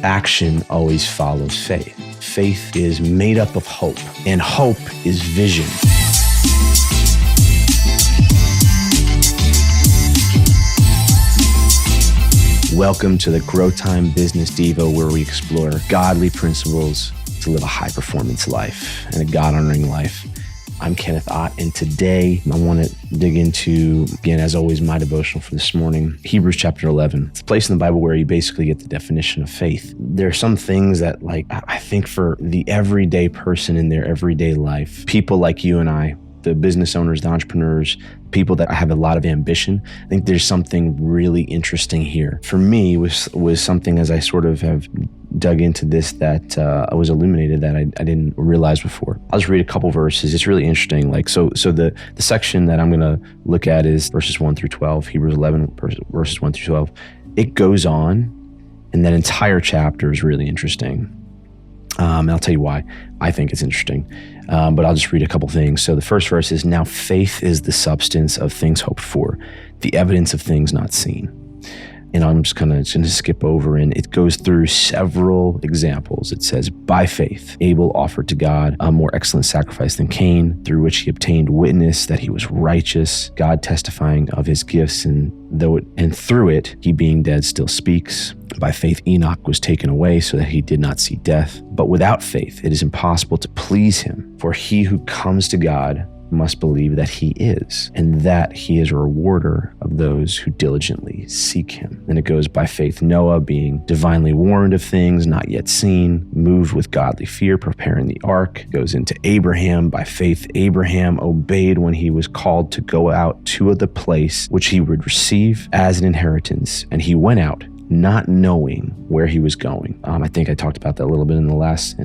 Action always follows faith. Faith is made up of hope, and hope is vision. Welcome to the Grow Time Business Devo, where we explore godly principles to live a high-performance life and a God-honoring life. I'm Kenneth, and today I want to dig into, again, as always, my devotional for this morning, Hebrews chapter 11. It's a place in the Bible where you basically get the definition of faith. There are some things that, I think for the everyday person in their everyday life, people like you and I, the business owners, the entrepreneurs, people that have a lot of ambition, I think there's something really interesting here. For me, was something as I sort of have dug into this that I was illuminated that I didn't realize before. I'll just read a couple verses. It's really interesting. So the section that I'm going to look at is verses 1 through 12, Hebrews 11, verses 1 through 12. It goes on, and that entire chapter is really interesting. And I'll tell you why I think it's interesting. But I'll just read a couple things. So the first verse is, now faith is the substance of things hoped for, the evidence of things not seen. And I'm just going to skip over, and it goes through several examples. It says, by faith, Abel offered to God a more excellent sacrifice than Cain, through which he obtained witness that he was righteous, God testifying of his gifts, and through it, he being dead still speaks. By faith, Enoch was taken away so that he did not see death. But without faith, it is impossible to please him. For he who comes to God must believe that he is, and that he is a rewarder of those who diligently seek him. And it goes, by faith, Noah, being divinely warned of things not yet seen, moved with godly fear, preparing the ark. It goes into Abraham. By faith, Abraham obeyed when he was called to go out to the place which he would receive as an inheritance, and he went out, not knowing where he was going. I think I talked about that a little bit in the last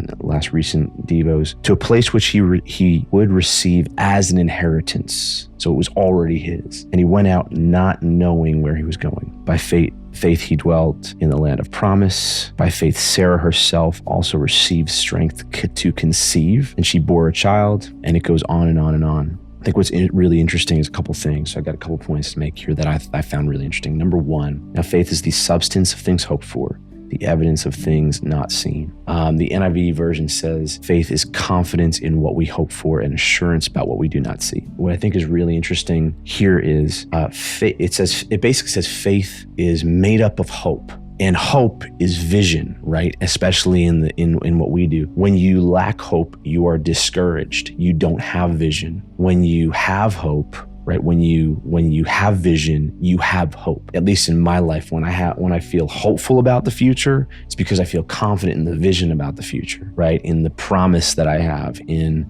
recent Devos, to a place which he would receive as an inheritance. So it was already his. And he went out not knowing where he was going. By faith he dwelt in the land of promise. By faith Sarah herself also received strength to conceive, and she bore a child. And it goes on and on and on. I think what's really interesting is a couple things. So I got a couple points to make here that I found really interesting. Number one, now faith is the substance of things hoped for, the evidence of things not seen. The NIV version says faith is confidence in what we hope for and assurance about what we do not see. What I think is really interesting here is it basically says faith is made up of hope. And hope is vision, right? Especially in what we do. When you lack hope, you are discouraged. You don't have vision. When you have hope, right? When you have vision, you have hope. At least in my life, when I feel hopeful about the future, it's because I feel confident in the vision about the future, right? In the promise that I have and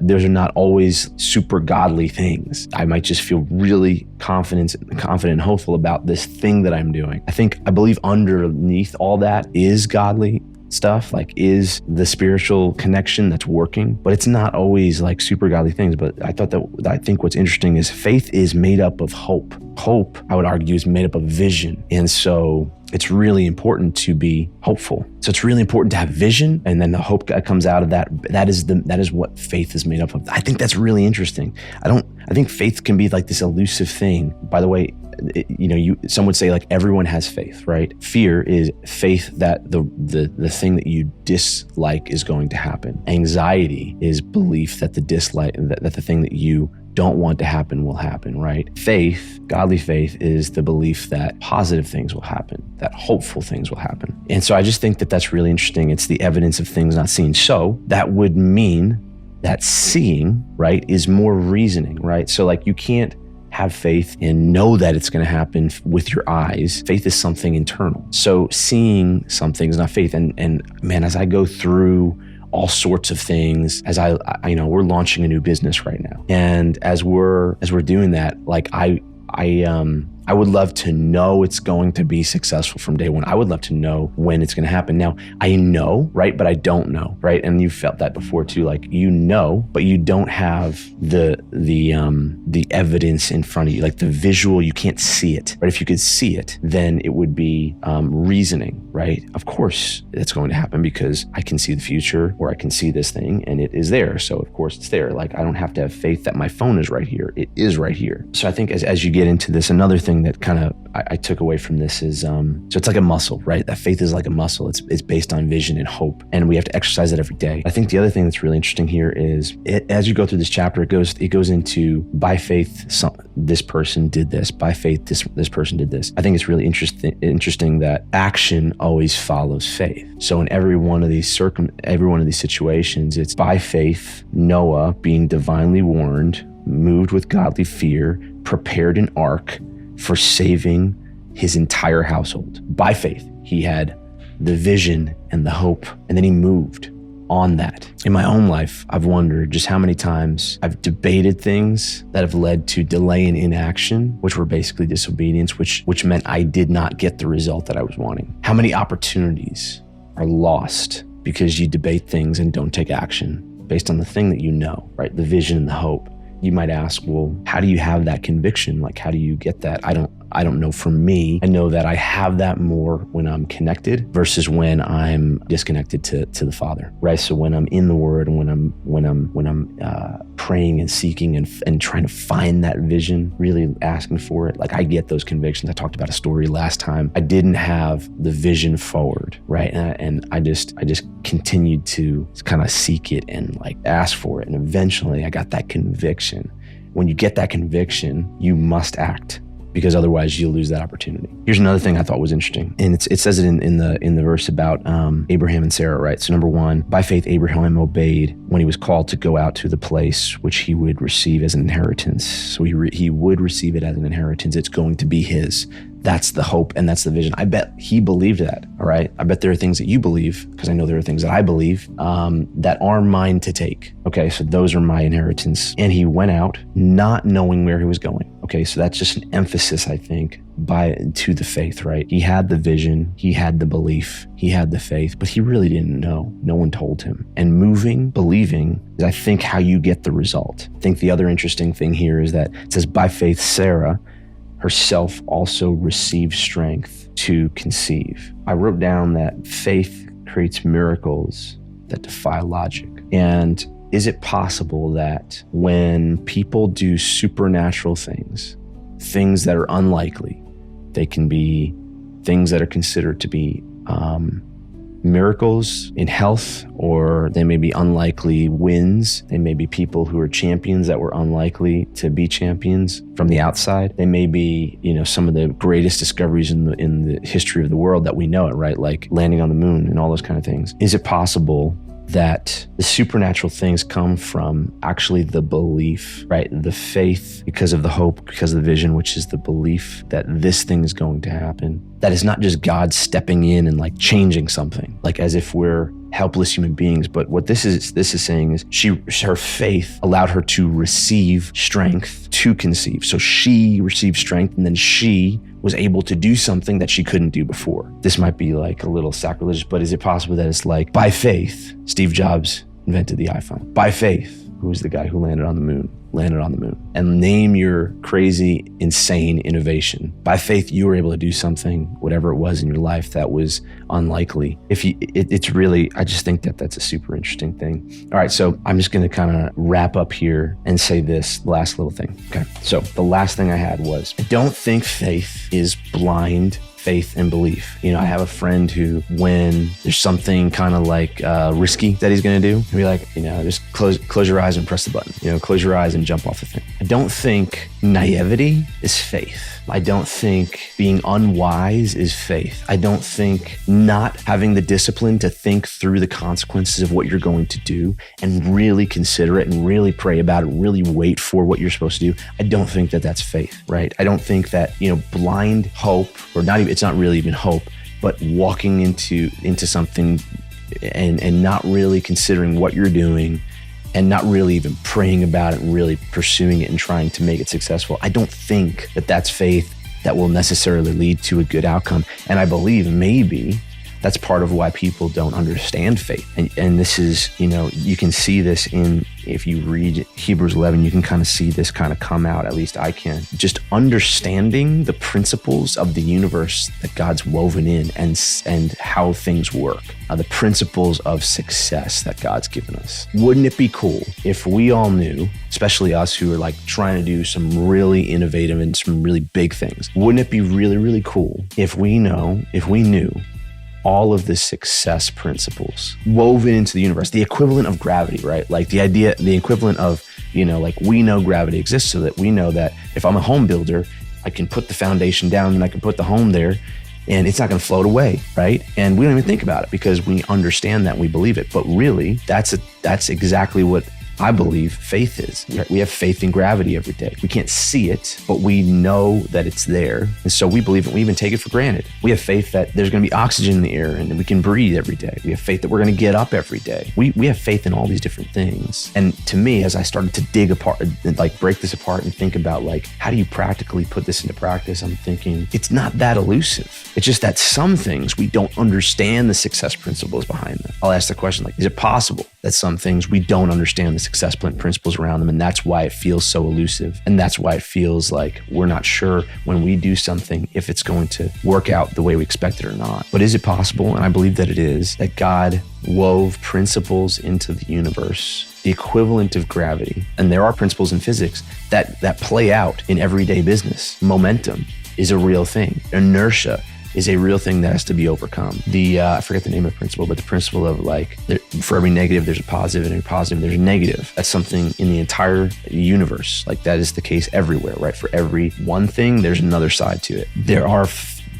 those are not always super godly things. I might just feel really confident and hopeful about this thing that I'm doing. I believe underneath all that is godly stuff, is the spiritual connection that's working, but it's not always super godly things. But I think what's interesting is faith is made up of hope. Hope, I would argue, is made up of vision. And so it's really important to be hopeful. So it's really important to have vision, and then the hope that comes out of that is what faith is made up of. I think that's really interesting. I think faith can be this elusive thing. By the way, some would say everyone has faith, right? Fear is faith that the thing that you dislike is going to happen. Anxiety is belief that that the thing that you don't want to happen will happen, right? Faith, godly faith, is the belief that positive things will happen, that hopeful things will happen. And so I just think that that's really interesting. It's the evidence of things not seen. So that would mean that seeing, right, is more reasoning, right? So you can't have faith and know that it's going to happen with your eyes. Faith is something internal. So seeing something is not faith. And man, as I go through all sorts of things, as we're launching a new business right now, and as we're doing that, I would love to know it's going to be successful from day one. I would love to know when it's going to happen. Now, I know, right? But I don't know, right? And you've felt that before too. But you don't have the evidence in front of you, the visual. You can't see it, right? If you could see it, then it would be reasoning, right? Of course, it's going to happen because I can see the future, or I can see this thing, and it is there. So of course it's there. I don't have to have faith that my phone is right here. It is right here. So I think as you get into this, another thing thing that kind of I took away from this is, so it's like a muscle, right? That faith is like a muscle. It's based on vision and hope, and we have to exercise it every day. I think the other thing that's really interesting here is as you go through this chapter, it goes into by faith, this person did this. By faith, this person did this. I think it's really interesting that action always follows faith. So in every one of these situations, it's by faith, Noah being divinely warned, moved with godly fear, prepared an ark for saving his entire household. By faith, he had the vision and the hope, and then he moved on that. In my own life, I've wondered just how many times I've debated things that have led to delay and inaction, which were basically disobedience, which meant I did not get the result that I was wanting. How many opportunities are lost because you debate things and don't take action based on the thing that you know, right? The vision and the hope. You might ask, well, how do you have that conviction? Like, how do you get that? I don't know. For me, I know that I have that more when I'm connected versus when I'm disconnected to the Father, right? So when I'm in the Word and when I'm praying and seeking and trying to find that vision, really asking for it, like I get those convictions. I talked about a story last time. I didn't have the vision forward, right? And I just continued to kind of seek it and like ask for it, and eventually I got that conviction. When you get that conviction, you must act, because otherwise you'll lose that opportunity. Here's another thing I thought was interesting, and it says it in the verse about Abraham and Sarah, right? So number one, by faith Abraham obeyed when he was called to go out to the place which he would receive as an inheritance. So he would receive it as an inheritance. It's going to be his. That's the hope and that's the vision. I bet he believed that, all right? I bet there are things that you believe, because I know there are things that I believe that are mine to take. Okay, so those are my inheritance. And he went out not knowing where he was going. Okay, so that's just an emphasis, I think, to the faith, right? He had the vision, he had the belief, he had the faith, but he really didn't know. No one told him. And moving, believing, is I think how you get the result. I think the other interesting thing here is that it says, by faith, Sarah herself also received strength to conceive. I wrote down that faith creates miracles that defy logic. And is it possible that when people do supernatural things that are unlikely, they can be things that are considered to be miracles in health, or they may be unlikely wins. They may be people who are champions that were unlikely to be champions from the outside. They may be, some of the greatest discoveries in the history of the world that we know it, right? Like landing on the moon and all those kind of things. Is it possible that the supernatural things come from actually the belief, right? The faith, because of the hope, because of the vision, which is the belief that this thing is going to happen. That is not just God stepping in and like changing something, like as if we're helpless human beings. But what this is saying is her faith allowed her to receive strength to conceive. So she received strength, and then she was able to do something that she couldn't do before. This might be like a little sacrilegious, but is it possible that it's like, by faith, Steve Jobs invented the iPhone? By faith, who was the guy who landed on the moon? And name your crazy, insane innovation. By faith, you were able to do something, whatever it was in your life that was unlikely. It's really, I just think that that's a super interesting thing. All right, so I'm just going to kind of wrap up here and say this last little thing. Okay, so the last thing I had was, I don't think faith is blind faith and belief. I have a friend who, when there's something kind of like risky that he's going to do, he'll be like, just close your eyes and press the button. Close your eyes and jump off the thing. I don't think naivety is faith. I don't think being unwise is faith. I don't think not having the discipline to think through the consequences of what you're going to do and really consider it and really pray about it, really wait for what you're supposed to do. I don't think that that's faith, right? I don't think that, blind hope, or not even, it's not really even hope, but walking into something and not really considering what you're doing and not really even praying about it and really pursuing it and trying to make it successful. I don't think that that's faith that will necessarily lead to a good outcome. And I believe maybe that's part of why people don't understand faith. And this is, you can see this if you read Hebrews 11, you can kind of see this kind of come out, at least I can. Just understanding the principles of the universe that God's woven in and how things work. the principles of success that God's given us. Wouldn't it be cool if we all knew, especially us who are like trying to do some really innovative and some really big things? Wouldn't it be really, really cool if we knew all of the success principles woven into the universe, the equivalent of gravity, right? Like the equivalent of, like we know gravity exists, so that we know that if I'm a home builder, I can put the foundation down and I can put the home there and it's not going to float away, right? And we don't even think about it because we understand that, we believe it. But really, that's exactly what I believe faith is. We have faith in gravity every day. We can't see it, but we know that it's there. And so we believe it. We even take it for granted. We have faith that there's going to be oxygen in the air and we can breathe every day. We have faith that we're going to get up every day. We have faith in all these different things. And to me, as I started to dig apart, like break this apart and think about like, how do you practically put this into practice? I'm thinking it's not that elusive. It's just that some things we don't understand the success principles behind them. I'll ask the question, like, is it possible that some things we don't understand the success principles around them, and that's why it feels so elusive, and that's why it feels like we're not sure when we do something if it's going to work out the way we expect it or not? But is it possible, and I believe that it is, that God wove principles into the universe, the equivalent of gravity, and there are principles in physics that play out in everyday business. Momentum is a real thing. Inertia is a real thing that has to be overcome. I forget the name of the principle, but the principle of like, for every negative, there's a positive, and every positive, there's a negative. That's something in the entire universe. Like that is the case everywhere, right? For every one thing, there's another side to it. There are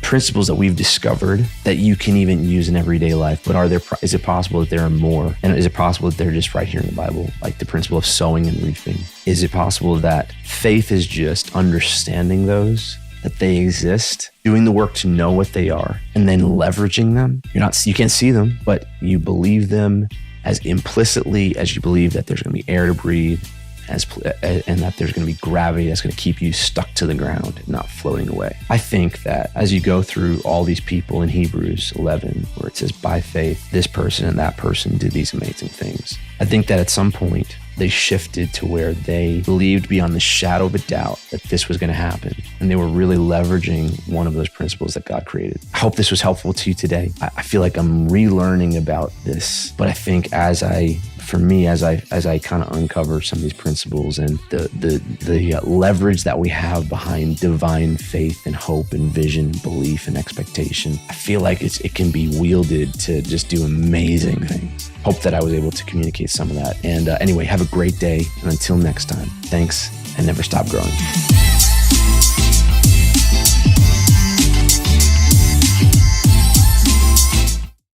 principles that we've discovered that you can even use in everyday life, but is it possible that there are more? And is it possible that they're just right here in the Bible? Like the principle of sowing and reaping. Is it possible that faith is just understanding those, that they exist, doing the work to know what they are, and then leveraging them? You can't see them, but you believe them as implicitly as you believe that there's going to be air to breathe, and that there's going to be gravity that's going to keep you stuck to the ground and not floating away. I think that as you go through all these people in Hebrews 11, where it says, by faith, this person and that person did these amazing things, I think that at some point, they shifted to where they believed beyond the shadow of a doubt that this was going to happen. And they were really leveraging one of those principles that God created. I hope this was helpful to you today. I feel like I'm relearning about this, but I think as I kind of uncover some of these principles and the leverage that we have behind divine faith and hope and vision, belief and expectation, I feel like it can be wielded to just do amazing things. Hope that I was able to communicate some of that. And anyway, have a great day. And until next time, thanks and never stop growing.